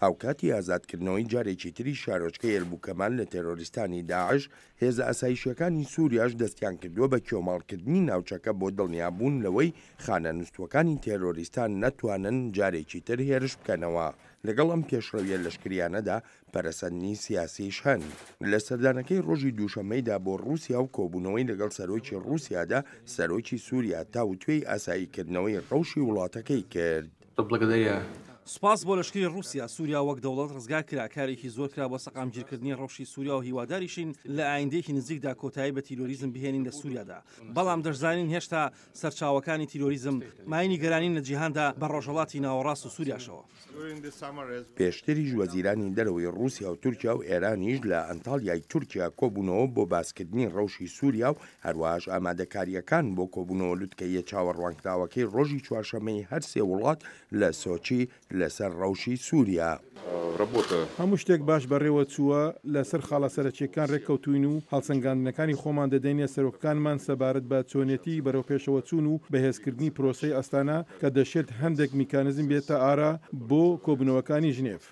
هاوکاتی ئازادکردنەوەی جارێکی تری شارۆچکەی ئەلبووکەمان لە تێرۆریستانی داعش هێزە ئاسایشیەکانی سووریاش دەستیان کردووە بە کێوماڵکردنی ناوچەکە بۆ دڵنیابوون لەوەی خانە نووستوەکانی تێرۆریستان نەتوانن جارێکی تر هێرش بکەنەوە. لەگەڵ ئەم پێشڕەویە لەشکریانەدا پەرەسەندنی سیاسیش هەن. لە سەردانەکەی ڕۆژی دووشەمەیدا بۆ ڕووسیا و کۆبوونەوەی لەگەڵ سەرۆکی ڕووسیادا سەرۆکی سووریا تاوتوێی ئاساییکردنەوەی ڕەوشی وڵاتەکەی کرد. سوپاس بۆ لەشکری ڕووسیا. سووریا وەک دەوڵەت ڕزگار کرا کارێکی زۆر کرا بۆ سەقامگیرکردنی ڕەوشی سووریا و هیواداریشین لە ئایندەیەکی نزیکدا کۆتایی بە تیرۆریزم بهێنین لە سووریادا. بەڵام دەشزانین هێشتا سەرچاوەکانی تیرۆریزم ماینی گەرانین لە جیهاندا بە ڕۆژهەڵاتی ناوەڕاست و سووریاشەوە. پێشتریش وەزیرانی دەرەوەی ڕووسیا و تورکیا و ئێرانیش لە ئەنتالیای تورکیا کۆبوونەوە بۆ باسکردنی ڕەوشی سووریا و هەروەهاش ئامادەکاریەکان بۆ کۆبوونەوە لوتکەیە چاوەڕوانکراوەکەی ڕۆژی چوارشەمەی هەر سێ وڵات لە سۆچی لەسەر ڕەوشی سووریا. هەموو شتێک باش بەڕێوە چووە لەسەر خاڵە سەرەکیەکان ڕێککەوتوین و هەڵسەنگاندنەکانی خۆمان دەدەینە سەرۆکەکانمان سەبارەت بە چۆنیەتی بەرەو پێشەوە چوون و بەهێزکردنی پرۆسەی ئەستانە کە دەشێت هەندێک میکانزم بێتە ئارا بۆ کۆبوونەوەکانی ژنێف.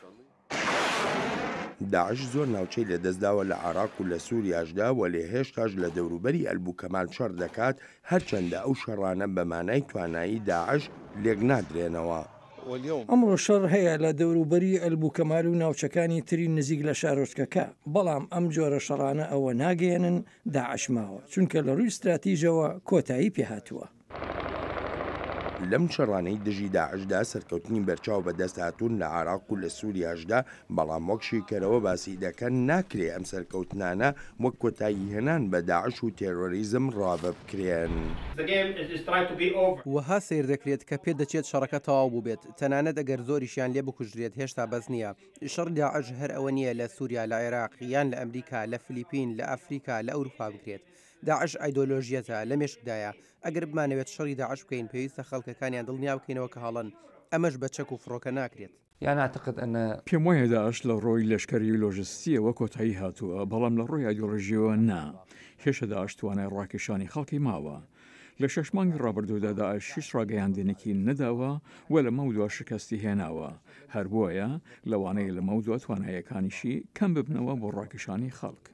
داعش زۆر ناوچەی لەدەستداوە لە عێراق و لە سووریاشدا و لێ هێشتاش لە دەوروبەری ئەلبووکەمال شەڕ دەکات هەرچەندە ئەو شەڕانە بە مانای توانایی داعش لێک نادرێنەوە. ئەمڕۆ شەڕ هەیە لە دەوروبەری ئەلبووکەمال و ناوچەکانی تری نزیک لە شارۆچکەکە، بەڵام ئەم جۆرە شەڕانە ئەوە ناگەێنن داعش ماوە چونکە لە ڕووی استراتیژەوە کۆتایی پێهاتووە. لەم شەڕانەی دژی داعشدا سەرکەوتنی بەرچاو بەدەست هاتوون لە عێراق و لە سووریاشدا، بەڵام وەک شیکەرەوە باسی دەکەن ناکرێ ئەم سەرکەوتنانە وەک کۆتایی هێنان بە داعش و تێرۆریزم ڕابە بکرێن. وەها سیر دەکرێت کە پێ دەچێت شەڕەکە تەواو بوو بێت، تەنانەت ئەگەر زۆریشیان لێ بکوژرێت هێشتا بەس نییە. شەڕی داعش هەر ئەوە نییە لە سووریا، لە عێراق یان لە ئەمریکا، لە فلیپین، لە ئەفریقا، لە ئەوروپا بکرێت. داعش ئایدۆلۆژیەتە لە مێشکدایە. ئەگەر بمانەوێت شەڕی داعش بکەین پێویستە خەڵکەکانیان دڵنیا بکەینەوە کە هەڵەن، ئەمەش بە چەک و فڕۆکە ناکرێت. پێم وایە داعش لە ڕۆی لەشکری لۆژستیەوە کۆتایی هاتووە، بەڵام لە ڕۆی ئایدۆلۆژیەوە نا. هێشتا داعش توانای ڕاکێشانی خەڵکی ماوە. لە 6 مانگی ڕابردوودا داعش 6 ڕاگەیاندنێکی نەداوە و لە مەودووە شکستی هێناوە. هەر بۆیە لەوانەیە لە مەودووە توانایەکانیشی کەم ببنەوە بۆ ڕاکێشانی خەڵک.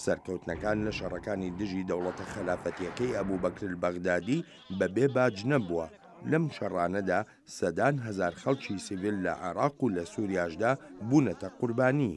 سەرکەوتنەکان لە شەڕەکانی دژی دەوڵەتە خەلافەتیەکەی ئەبوبەکر بەغدادی بەبێ باج نەبووە. لەم شەڕانەدا سەدان هەزار خەڵکی سیڤیل لە عێراق و لە سووریاشدا بوونەتە قوربانی.